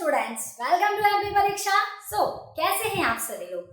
Students, welcome to MP परीक्षा। कैसे हैं आप सभी लोग?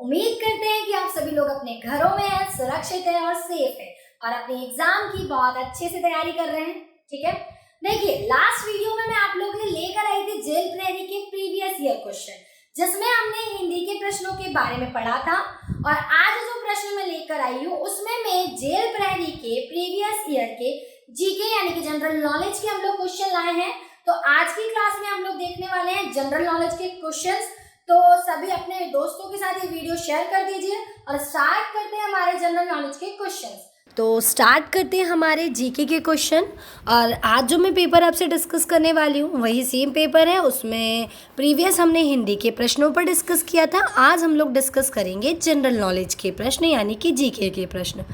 उम्मीद करते हैं कि आप सभी लोग अपने घरों में हैं, सुरक्षित हैं और सेफ हैं और अपने एग्जाम की बहुत अच्छे से तैयारी कर रहे हैं। ठीक है, देखिए लास्ट वीडियो में मैं आप लोगों के लिए लेकर आई थी जेल प्रहरी के प्रीवियस ईयर क्वेश्चन, जिसमें हमने हिंदी के प्रश्नों के बारे में पढ़ा था। और आज जो प्रश्न मैं लेकर आई हूँ उसमें मैं जेल प्रहरी के प्रीवियस ईयर के जीके यानी कि जनरल नॉलेज के हम लोग क्वेश्चन लाए हैं। तो आज की क्लास में हम लोग देखने वाले हैं जनरल नॉलेज के क्वेश्चंस। तो सभी अपने दोस्तों के साथ ये वीडियो शेयर कर दीजिए और स्टार्ट करते हैं हमारे जनरल नॉलेज के क्वेश्चंस। तो स्टार्ट करते हैं हमारे जीके के क्वेश्चन। और आज जो मैं पेपर आपसे डिस्कस करने वाली हूँ वही सेम पेपर है, उसमें प्रीवियस हमने हिंदी के प्रश्नों पर डिस्कस किया था। आज हम लोग डिस्कस करेंगे जनरल नॉलेज के प्रश्न यानी कि जीके के प्रश्न,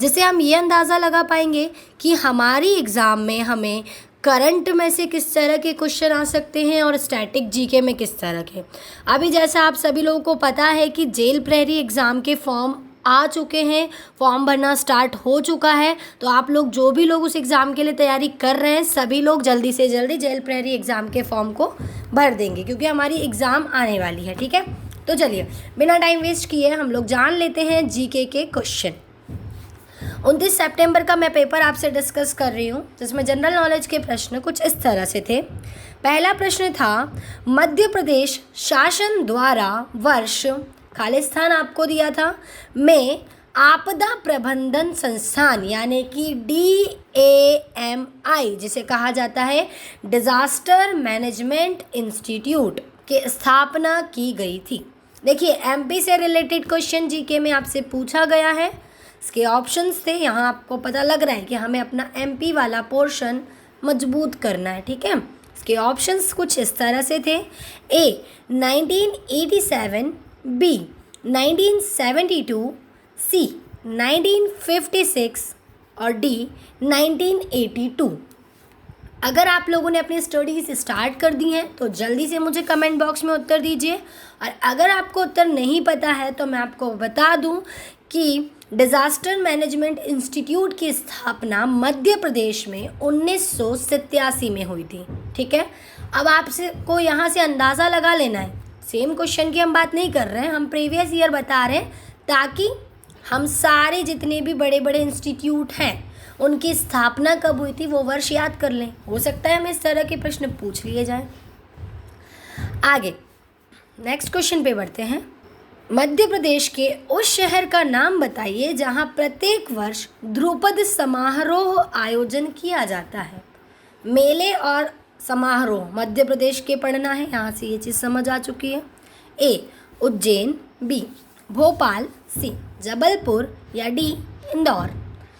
जिससे हम ये अंदाज़ा लगा पाएंगे कि हमारी एग्ज़ाम में हमें करंट में से किस तरह के क्वेश्चन आ सकते हैं और स्टैटिक जीके में किस तरह के। अभी जैसा आप सभी लोगों को पता है कि जेल प्रहरी एग्ज़ाम के फॉर्म आ चुके हैं, फॉर्म भरना स्टार्ट हो चुका है। तो आप लोग जो भी लोग उस एग्ज़ाम के लिए तैयारी कर रहे हैं सभी लोग जल्दी से जल्दी जेल प्रहरी एग्ज़ाम के फॉर्म को भर देंगे, क्योंकि हमारी एग्ज़ाम आने वाली है। ठीक है, तो चलिए बिना टाइम वेस्ट किए हम लोग जान लेते हैं जीके के क्वेश्चन। 29 सितंबर का मैं पेपर आपसे डिस्कस कर रही हूँ, जिसमें जनरल नॉलेज के प्रश्न कुछ इस तरह से थे। पहला प्रश्न था मध्य प्रदेश शासन द्वारा वर्ष, खालिस्तान आपको दिया था, में आपदा प्रबंधन संस्थान यानी कि DAMI जिसे कहा जाता है डिज़ास्टर मैनेजमेंट इंस्टीट्यूट की स्थापना की गई थी। देखिए एमपी से रिलेटेड क्वेश्चन जीके में आपसे पूछा गया है। इसके ऑप्शंस थे, यहाँ आपको पता लग रहा है कि हमें अपना एमपी वाला पोर्शन मजबूत करना है। ठीक है, इसके ऑप्शंस कुछ इस तरह से थे। ए 1987, बी 1972, सी 1956 और डी 1982। अगर आप लोगों ने अपनी स्टडीज स्टार्ट कर दी हैं तो जल्दी से मुझे कमेंट बॉक्स में उत्तर दीजिए। और अगर आपको उत्तर नहीं पता है तो मैं आपको बता दूं कि डिज़ास्टर मैनेजमेंट इंस्टीट्यूट की स्थापना मध्य प्रदेश में 1987 में हुई थी। ठीक है, अब आपसे को यहाँ से अंदाज़ा लगा लेना है, सेम क्वेश्चन की हम बात नहीं कर रहे हैं, हम प्रीवियस ईयर बता रहे हैं, ताकि हम सारे जितने भी बड़े बड़े इंस्टीट्यूट हैं उनकी स्थापना कब हुई थी वो वर्ष याद कर लें। हो सकता है हमें इस तरह के प्रश्न पूछ लिए जाएं। आगे नेक्स्ट क्वेश्चन पे बढ़ते हैं। मध्य प्रदेश के उस शहर का नाम बताइए जहां प्रत्येक वर्ष ध्रुपद समारोह आयोजन किया जाता है। मेले और समारोह मध्य प्रदेश के पढ़ना है, यहाँ से ये चीज़ समझ आ चुकी है। ए उज्जैन, बी भोपाल, सी जबलपुर या डी इंदौर।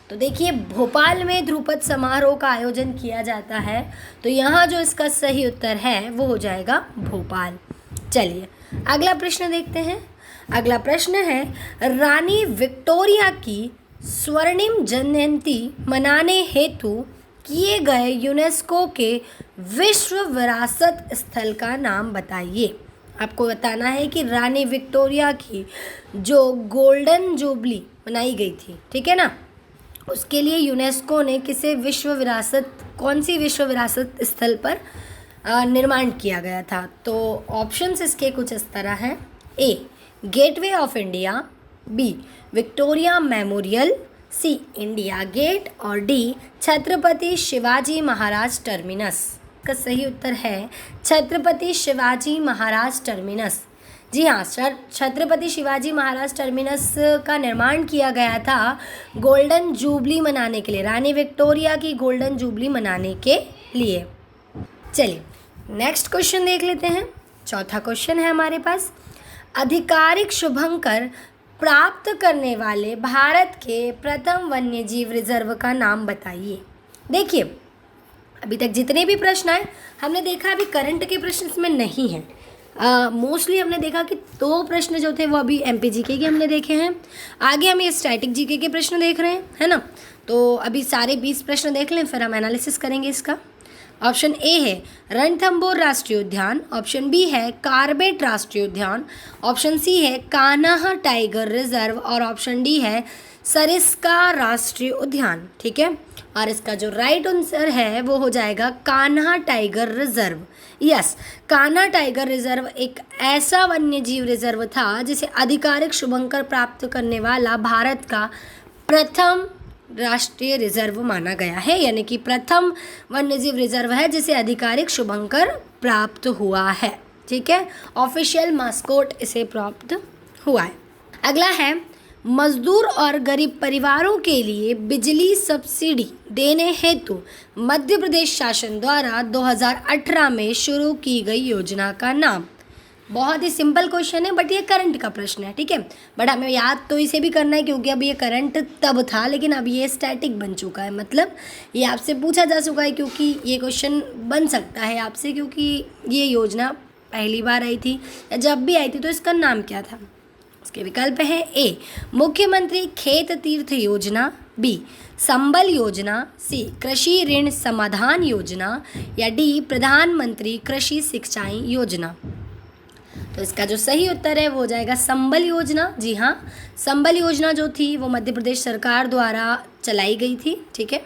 तो देखिए भोपाल में ध्रुपद समारोह का आयोजन किया जाता है, तो यहाँ जो इसका सही उत्तर है वो हो जाएगा भोपाल। चलिए अगला प्रश्न देखते हैं। अगला प्रश्न है रानी विक्टोरिया की स्वर्णिम जयंती मनाने हेतु किए गए यूनेस्को के विश्व विरासत स्थल का नाम बताइए। आपको बताना है कि रानी विक्टोरिया की जो गोल्डन जुबली मनाई गई थी, ठीक है ना, उसके लिए यूनेस्को ने किसे विश्व विरासत, कौन सी विश्व विरासत स्थल पर निर्माण किया गया था। तो ऑप्शंस इसके कुछ इस तरह हैं। A Gateway of India, B Victoria Memorial, C India Gate और डी छत्रपति शिवाजी महाराज टर्मिनस। का सही उत्तर है छत्रपति शिवाजी महाराज टर्मिनस। जी हाँ, छत्रपति शिवाजी महाराज टर्मिनस का निर्माण किया गया था गोल्डन जुबली मनाने के लिए, रानी विक्टोरिया की गोल्डन जुबली मनाने के लिए। चलिए नेक्स्ट क्वेश्चन देख लेते हैं। चौथा क्वेश्चन है हमारे पास, आधिकारिक शुभंकर प्राप्त करने वाले भारत के प्रथम वन्यजीव रिजर्व का नाम बताइए। देखिए अभी तक जितने भी प्रश्न आए हमने देखा अभी करंट के प्रश्न इसमें नहीं हैं। मोस्टली हमने देखा कि 2 प्रश्न जो थे वो अभी एमपी जीके के हमने देखे हैं। आगे हम ये स्टैटिक जीके के प्रश्न देख रहे हैं, है ना। तो अभी सारे 20 प्रश्न देख लें, फिर हम एनालिसिस करेंगे इसका। ऑप्शन ए है रणथंभौर राष्ट्रीय उद्यान, ऑप्शन बी है कार्बेट राष्ट्रीय उद्यान, ऑप्शन सी है कान्हा टाइगर रिजर्व और ऑप्शन डी है सरिस्का राष्ट्रीय उद्यान। ठीक है, और इसका जो राइट आंसर है वो हो जाएगा Kanha tiger reserve. Yes, Kanha tiger reserve एक ऐसा वन्यजीव रिजर्व था जिसे आधिकारिक शुभंकर प्राप्त करने वाला भारत का प्रथम राष्ट्रीय रिजर्व माना गया है, यानी कि प्रथम वन्यजीव रिजर्व है जिसे आधिकारिक शुभंकर प्राप्त हुआ है। ठीक है, ऑफिशियल मास्कोट इसे प्राप्त हुआ है। अगला है, मजदूर और गरीब परिवारों के लिए बिजली सब्सिडी देने हेतु मध्य प्रदेश शासन द्वारा 2018 में शुरू की गई योजना का नाम। बहुत ही सिंपल क्वेश्चन है, बट ये करंट का प्रश्न है। ठीक है, बट हमें याद तो इसे भी करना है क्योंकि अब ये करंट तब था, लेकिन अब ये स्टैटिक बन चुका है, मतलब ये आपसे पूछा जा चुका है, क्योंकि ये क्वेश्चन बन सकता है आपसे, क्योंकि ये योजना पहली बार आई थी या जब भी आई थी तो इसका नाम क्या था। इसके विकल्प हैं ए, मुख्यमंत्री खेत तीर्थ योजना, बी, संबल योजना, सी, कृषि ऋण समाधान योजना, या डी, प्रधानमंत्री कृषि सिंचाई योजना। तो इसका जो सही उत्तर है वो हो जाएगा संबल योजना। जी हाँ, संबल योजना जो थी वो मध्य प्रदेश सरकार द्वारा चलाई गई थी। ठीक है,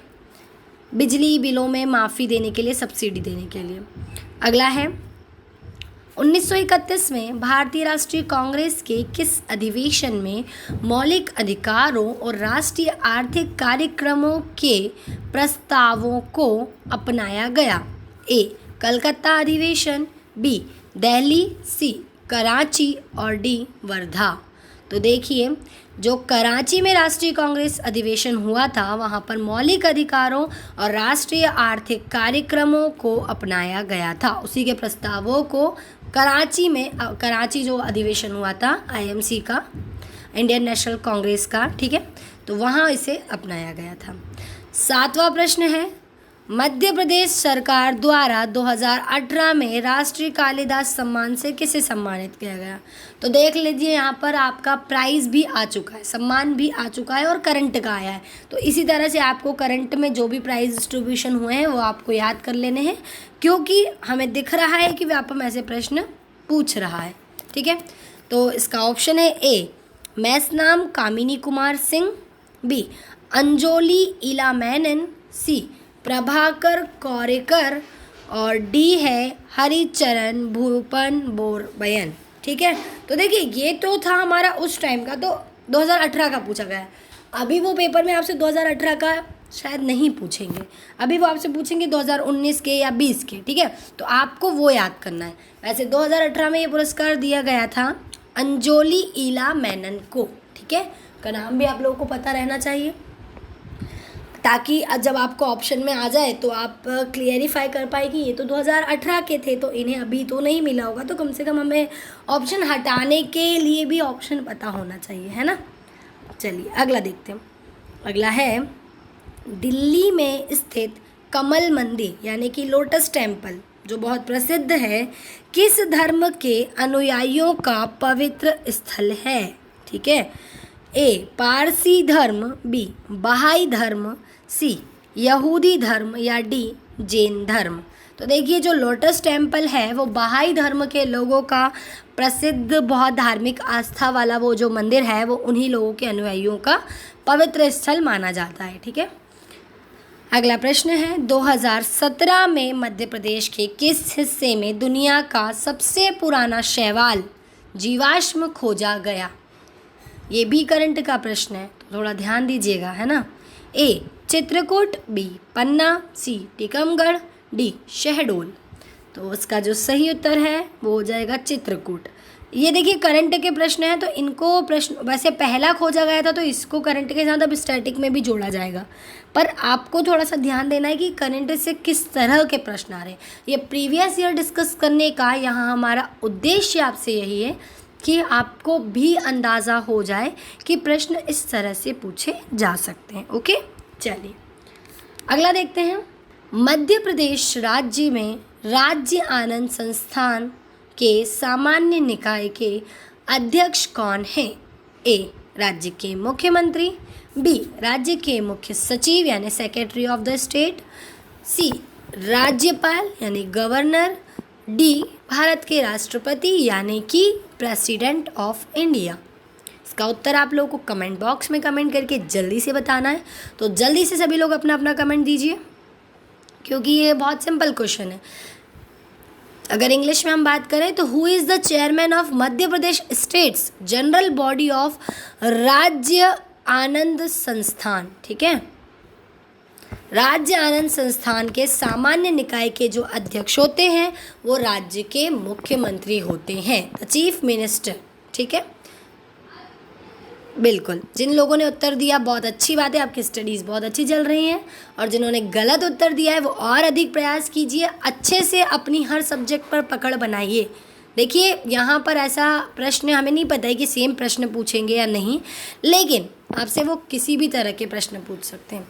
बिजली बिलों में माफ़ी देने के लिए, सब्सिडी देने के लिए। अगला है, 1931 में भारतीय राष्ट्रीय कांग्रेस के किस अधिवेशन में मौलिक अधिकारों और राष्ट्रीय आर्थिक कार्यक्रमों के प्रस्तावों को अपनाया गया। ए, कलकत्ता अधिवेशन, बी, दिल्ली, सी, कराची, और डी, वर्धा। तो देखिए, जो कराची में राष्ट्रीय कांग्रेस अधिवेशन हुआ था वहाँ पर मौलिक अधिकारों और राष्ट्रीय आर्थिक कार्यक्रमों को अपनाया गया था। उसी के प्रस्तावों को कराची जो अधिवेशन हुआ था IMC का, इंडियन नेशनल कांग्रेस का, ठीक है, तो वहाँ इसे अपनाया गया था। 7वां प्रश्न है, मध्य प्रदेश सरकार द्वारा 2018 में राष्ट्रीय कालिदास सम्मान से किसे सम्मानित किया गया। तो देख लीजिए, यहाँ पर आपका प्राइज़ भी आ चुका है, सम्मान भी आ चुका है और करंट का आया है। तो इसी तरह से आपको करंट में जो भी प्राइज़ डिस्ट्रीब्यूशन हुए हैं वो आपको याद कर लेने हैं, क्योंकि हमें दिख रहा है कि व्यापम ऐसे प्रश्न पूछ रहा है। ठीक है, तो इसका ऑप्शन है ए, मैसनाम कामिनी कुमार सिंह, बी, अंजोली इला मेनन, सी, प्रभाकर कौरेकर, और डी है हरिचरण भूपन बोरबयन। ठीक है, तो देखिए ये तो था हमारा उस टाइम का, तो 2018 का पूछा गया है। अभी वो पेपर में आपसे 2018 का शायद नहीं पूछेंगे, अभी वो आपसे पूछेंगे 2019 के या 20 के। ठीक है, तो आपको वो याद करना है। वैसे 2018 में ये पुरस्कार दिया गया था अंजोली इला मेनन को। ठीक है, का नाम भी आप लोगों को पता रहना चाहिए, ताकि जब आपको ऑप्शन में आ जाए तो आप क्लियरिफाई कर पाए कि ये तो 2018 के थे, तो इन्हें अभी तो नहीं मिला होगा, तो कम से कम हमें ऑप्शन हटाने के लिए भी ऑप्शन पता होना चाहिए, है ना। चलिए अगला देखते हैं। अगला है, दिल्ली में स्थित कमल मंदिर यानी कि लोटस टेम्पल जो बहुत प्रसिद्ध है, किस धर्म के अनुयायियों का पवित्र स्थल है। ठीक है, ए, पारसी धर्म, बी, बहाई धर्म, सी, यहूदी धर्म, या डी, जैन धर्म। तो देखिए, जो लोटस टेम्पल है वो बहाई धर्म के लोगों का प्रसिद्ध, बहुत धार्मिक आस्था वाला वो जो मंदिर है वो उन्हीं लोगों के अनुयायियों का पवित्र स्थल माना जाता है। ठीक है, अगला प्रश्न है, 2017 में मध्य प्रदेश के किस हिस्से में दुनिया का सबसे पुराना शैवाल जीवाश्म खोजा गया। ये भी करंट का प्रश्न है, तो थोड़ा ध्यान दीजिएगा, है ना। ए, चित्रकूट, बी, पन्ना, सी, टीकमगढ़, डी, शहडोल। तो उसका जो सही उत्तर है वो हो जाएगा चित्रकूट। ये देखिए करंट के प्रश्न हैं, तो इनको प्रश्न वैसे पहला खोजा गया था, तो इसको करंट के साथ अब स्टैटिक में भी जोड़ा जाएगा, पर आपको थोड़ा सा ध्यान देना है कि करंट से किस तरह के प्रश्न आ रहे हैं। ये प्रीवियस ईयर डिस्कस करने का यहाँ हमारा उद्देश्य आपसे यही है कि आपको भी अंदाज़ा हो जाए कि प्रश्न इस तरह से पूछे जा सकते हैं। ओके, चलिए अगला देखते हैं। मध्य प्रदेश राज्य में राज्य आनंद संस्थान के सामान्य निकाय के अध्यक्ष कौन हैं। ए, राज्य के मुख्यमंत्री, बी, राज्य के मुख्य सचिव यानी सेक्रेटरी ऑफ द स्टेट, सी, राज्यपाल यानी गवर्नर, डी, भारत के राष्ट्रपति यानी कि प्रेसिडेंट ऑफ इंडिया। इसका उत्तर आप लोगों को कमेंट बॉक्स में कमेंट करके जल्दी से बताना है। तो जल्दी से सभी लोग अपना अपना कमेंट दीजिए, क्योंकि ये बहुत सिंपल क्वेश्चन है। अगर इंग्लिश में हम बात करें तो who is the chairman of Madhya Pradesh states general body of राज्य आनंद संस्थान, ठीक है। राज्य आनंद संस्थान के सामान्य निकाय के जो अध्यक्ष होते हैं वो राज्य के मुख्यमंत्री होते हैं, द चीफ मिनिस्टर, ठीक है। बिल्कुल, जिन लोगों ने उत्तर दिया बहुत अच्छी बात है, आपकी स्टडीज़ बहुत अच्छी चल रही हैं, और जिन्होंने गलत उत्तर दिया है वो और अधिक प्रयास कीजिए, अच्छे से अपनी हर सब्जेक्ट पर पकड़ बनाइए। देखिए यहाँ पर ऐसा प्रश्न हमें नहीं पता है कि सेम प्रश्न पूछेंगे या नहीं, लेकिन आपसे वो किसी भी तरह के प्रश्न पूछ सकते हैं।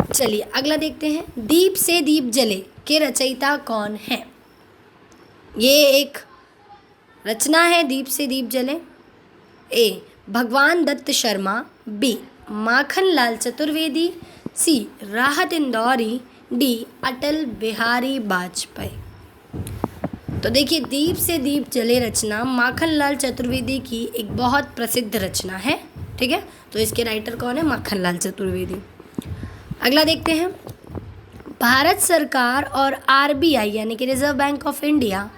चलिए अगला देखते हैं, दीप से दीप जले के रचयिता कौन है। ये एक रचना है दीप से दीप जले। ए भगवान दत्त शर्मा, बी माखन लाल चतुर्वेदी, सी राहत इंदौरी, डी अटल बिहारी वाजपेयी। तो देखिए दीप से दीप जले रचना माखन लाल चतुर्वेदी की एक बहुत प्रसिद्ध रचना है, ठीक है। तो इसके राइटर कौन है, माखन लाल चतुर्वेदी। अगला देखते हैं, भारत सरकार और आरबीआई यानी कि रिजर्व बैंक ऑफ इंडिया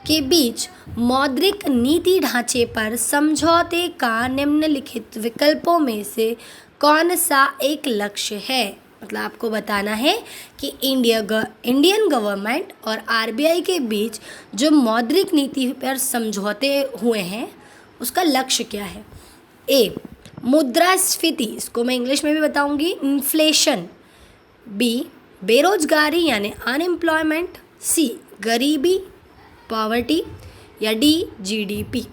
के बीच मौद्रिक नीति ढांचे पर समझौते का निम्नलिखित विकल्पों में से कौन सा एक लक्ष्य है। मतलब आपको बताना है कि इंडियन गवर्नमेंट और आरबीआई के बीच जो मौद्रिक नीति पर समझौते हुए हैं उसका लक्ष्य क्या है। ए मुद्रास्फीति, इसको मैं इंग्लिश में भी बताऊंगी, इन्फ्लेशन। बी बेरोजगारी यानी अनएम्प्लॉयमेंट, सी गरीबी पॉवर्टी, या डी जीडीपी।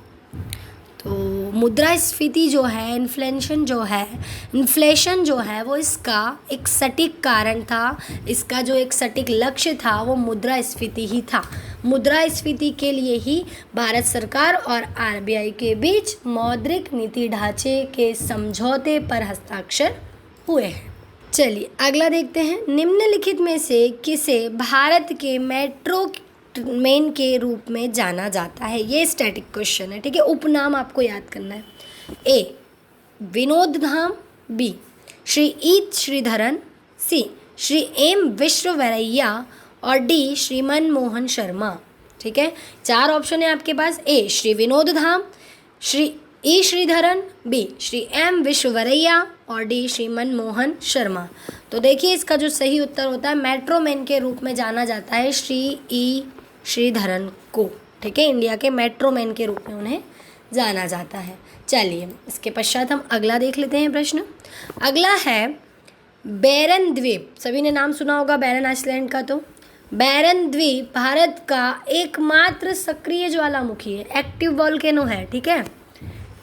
तो मुद्रास्फीति जो है, इन्फ्लेशन जो है वो इसका एक सटीक कारण था, इसका जो एक सटीक लक्ष्य था वो मुद्रास्फीति ही था। मुद्रास्फीति के लिए ही भारत सरकार और आरबीआई के बीच मौद्रिक नीति ढांचे के समझौते पर हस्ताक्षर हुए हैं। चलिए अगला देखते हैं, निम्नलिखित में से किसे भारत के मेट्रो मैन के रूप में जाना जाता है। ये स्टैटिक क्वेश्चन है, ठीक है। उपनाम आपको याद करना है। ए विनोद धाम, बी श्री ई श्रीधरन, सी श्री एम विश्ववरैया, और डी श्री मनमोहन शर्मा, ठीक है। 4 ऑप्शन है आपके पास। ए श्री विनोद धाम, श्री ई श्रीधरन, बी श्री एम विश्ववरैया, और डी श्री मनमोहन शर्मा। तो देखिए इसका जो सही उत्तर होता है, मेट्रो मैन के रूप में जाना जाता है श्री ई श्रीधरन को, ठीक है। इंडिया के मेट्रो मैन के रूप में उन्हें जाना जाता है। चलिए इसके पश्चात हम अगला देख लेते हैं प्रश्न। अगला है बैरन द्वीप। सभी ने नाम सुना होगा बैरन आइसलैंड का। तो बैरन द्वीप भारत का एकमात्र सक्रिय ज्वालामुखी है, एक्टिव वॉल्केनो है, ठीक है।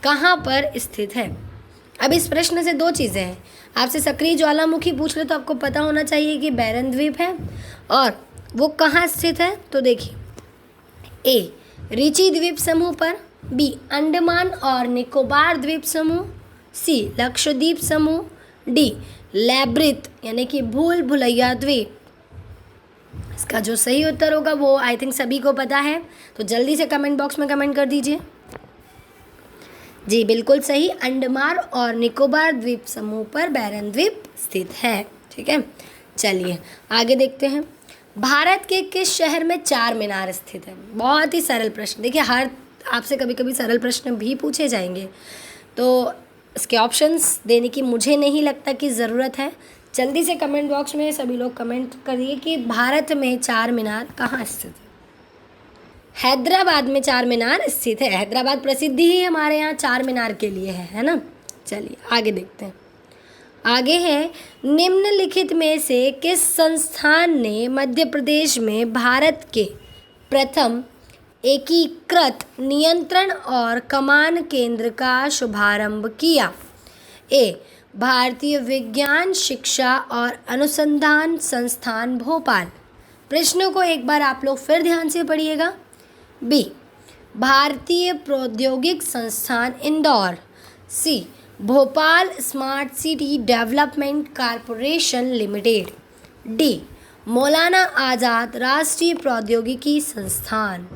कहाँ पर स्थित है। अब इस प्रश्न से 2 चीज़ें हैं, आपसे सक्रिय ज्वालामुखी पूछ ले तो आपको पता होना चाहिए कि बैरन द्वीप है, और वो कहाँ स्थित है। तो देखिए, ए रिची द्वीप समूह पर, बी अंडमान और निकोबार द्वीप समूह, सी लक्षद्वीप समूह, डी लैब्रिथ यानी कि भूल भुलैया द्वीप। इसका जो सही उत्तर होगा वो आई थिंक सभी को पता है, तो जल्दी से कमेंट बॉक्स में कमेंट कर दीजिए। जी बिल्कुल सही, अंडमान और निकोबार द्वीप समूह पर बैरन द्वीप स्थित है, ठीक है। चलिए आगे देखते हैं, भारत के किस शहर में 4 मीनार स्थित है। बहुत ही सरल प्रश्न। देखिए हर आपसे कभी कभी सरल प्रश्न भी पूछे जाएंगे, तो इसके ऑप्शंस देने की मुझे नहीं लगता कि ज़रूरत है। जल्दी से कमेंट बॉक्स में सभी लोग कमेंट करिए कि भारत में 4 मीनार कहाँ स्थित है। हैदराबाद में 4 मीनार स्थित है। हैदराबाद प्रसिद्धि ही हमारे यहाँ 4 मीनार के लिए है ना। चलिए आगे देखते हैं। आगे है, निम्नलिखित में से किस संस्थान ने मध्य प्रदेश में भारत के प्रथम एकीकृत नियंत्रण और कमान केंद्र का शुभारंभ किया। ए भारतीय विज्ञान शिक्षा और अनुसंधान संस्थान भोपाल। प्रश्नों को एक बार आप लोग फिर ध्यान से पढ़िएगा। B Bharatiya Praudyogiki Sansthan Indore, C Bhopal Smart City Development Corporation Limited, D Maulana Azad राष्ट्रीय प्रौद्योगिकी संस्थान।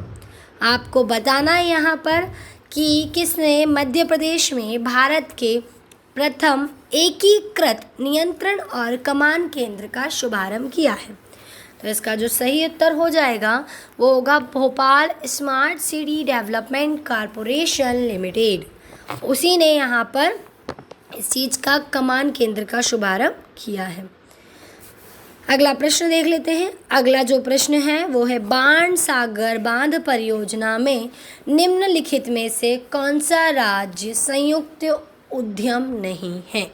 आपको बताना है यहाँ पर कि किसने मध्य प्रदेश में भारत के प्रथम एकीकृत नियंत्रण और कमान केंद्र का शुभारंभ किया है। तो इसका जो सही उत्तर हो जाएगा वो होगा Bhopal Smart City Development Corporation limited. उसी ने यहाँ पर इस चीज़ का कमान केंद्र का शुभारंभ किया है। अगला प्रश्न देख लेते हैं। अगला जो प्रश्न है वो है बाण सागर बांध परियोजना में निम्नलिखित में से कौन सा राज्य संयुक्त उद्यम नहीं है।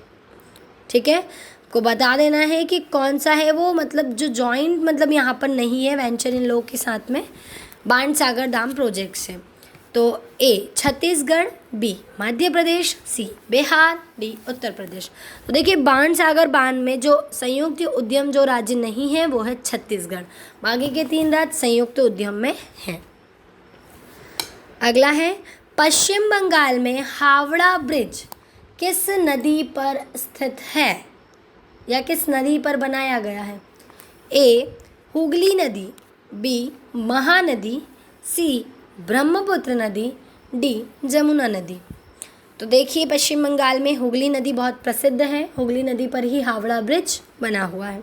ठीक है, को बता देना है कि कौन सा है वो, मतलब जो जॉइंट मतलब यहाँ पर नहीं है वेंचर इन लोग के साथ में बाण सागर दाम प्रोजेक्ट से। तो ए छत्तीसगढ़, बी मध्य प्रदेश, सी बिहार, डी उत्तर प्रदेश। तो देखिए बाण सागर बांध में जो संयुक्त उद्यम जो राज्य नहीं है वो है छत्तीसगढ़, बाकी के 3 राज्य संयुक्त उद्यम में हैं। अगला है पश्चिम बंगाल में हावड़ा ब्रिज किस नदी पर स्थित है या किस नदी पर बनाया गया है। ए हुगली नदी, बी महानदी, सी ब्रह्मपुत्र नदी, डी जमुना नदी। तो देखिए पश्चिम बंगाल में हुगली नदी बहुत प्रसिद्ध है, हुगली नदी पर ही हावड़ा ब्रिज बना हुआ है।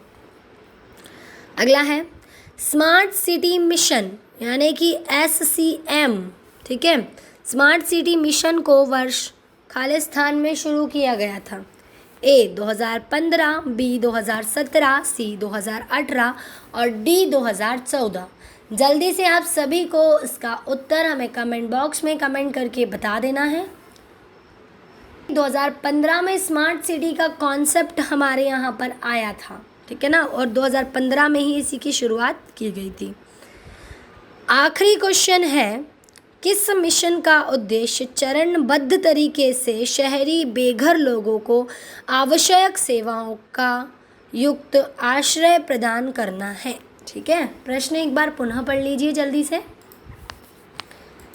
अगला है स्मार्ट सिटी मिशन यानी कि SCM। ठीक है, स्मार्ट सिटी मिशन को वर्ष खालिस्तान में शुरू किया गया था। ए 2015, बी 2017, सी 2018 और डी 2014। जल्दी से आप सभी को इसका उत्तर हमें कमेंट बॉक्स में कमेंट करके बता देना है। 2015 में स्मार्ट सिटी का कॉन्सेप्ट हमारे यहाँ पर आया था, ठीक है ना, और 2015 में ही इसी की शुरुआत की गई थी। आखिरी क्वेश्चन है किस मिशन का उद्देश्य चरणबद्ध तरीके से शहरी बेघर लोगों को आवश्यक सेवाओं का युक्त आश्रय प्रदान करना है। ठीक है, प्रश्न एक बार पुनः पढ़ लीजिए जल्दी से।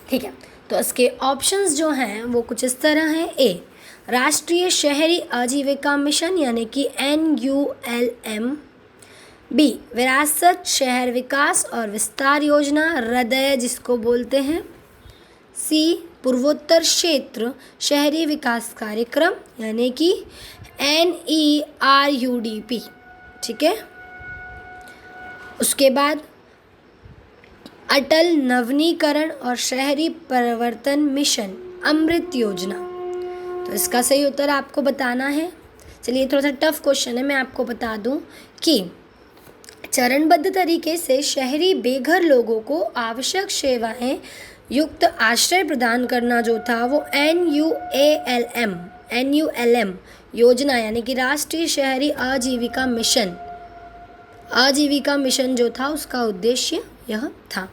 ठीक है, तो इसके ऑप्शंस जो हैं वो कुछ इस तरह हैं। ए राष्ट्रीय शहरी आजीविका मिशन यानी कि NULM, बी विरासत शहर विकास और विस्तार योजना हृदय जिसको बोलते हैं, सी पूर्वोत्तर क्षेत्र शहरी विकास कार्यक्रम यानी कि NERUDP। ठीक है, उसके बाद अटल नवीनीकरण और शहरी परिवर्तन मिशन अमृत योजना। तो इसका सही उत्तर आपको बताना है। चलिए थोड़ा सा टफ क्वेश्चन है, मैं आपको बता दूं कि चरणबद्ध तरीके से शहरी बेघर लोगों को आवश्यक सेवाएं युक्त आश्रय प्रदान करना जो था वो NULM योजना यानी कि राष्ट्रीय शहरी आजीविका मिशन जो था उसका उद्देश्य यह था।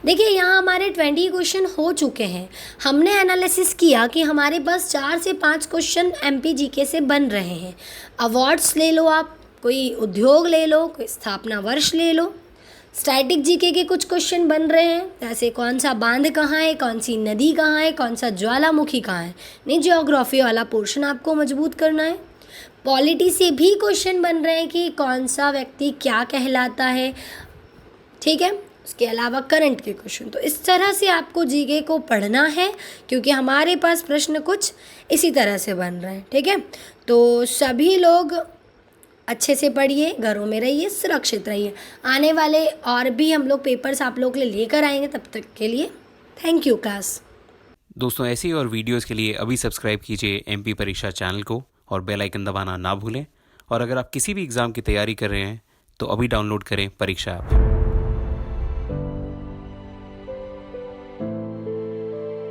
देखिए यहाँ हमारे 20 क्वेश्चन हो चुके हैं। हमने एनालिसिस किया कि हमारे पास 4 से 5 क्वेश्चन MPGK से बन रहे हैं। अवार्ड्स ले लो आप, कोई उद्योग ले लो, कोई स्थापना वर्ष ले लो, स्टैटिक GK के कुछ क्वेश्चन बन रहे हैं, जैसे कौन सा बांध कहाँ है, कौन सी नदी कहाँ है, कौन सा ज्वालामुखी कहाँ है। नहीं, ज्योग्राफी वाला पोर्शन आपको मजबूत करना है। पॉलिटी से भी क्वेश्चन बन रहे हैं कि कौन सा व्यक्ति क्या कहलाता है। ठीक है, उसके अलावा करंट के क्वेश्चन। तो इस तरह से आपको GK को पढ़ना है क्योंकि हमारे पास प्रश्न कुछ इसी तरह से बन रहे हैं। ठीक है, तो सभी लोग अच्छे से पढ़िए, घरों में रहिए, सुरक्षित रहिए। आने वाले और भी हम लोग पेपर्स आप लोग के लिए लेकर आएंगे। तब तक के लिए थैंक यू क्लास। दोस्तों ऐसी और वीडियोस के लिए अभी सब्सक्राइब कीजिए MP परीक्षा चैनल को और बेल आइकन दबाना ना भूलें। और अगर आप किसी भी एग्ज़ाम की तैयारी कर रहे हैं तो अभी डाउनलोड करें परीक्षा ऐप।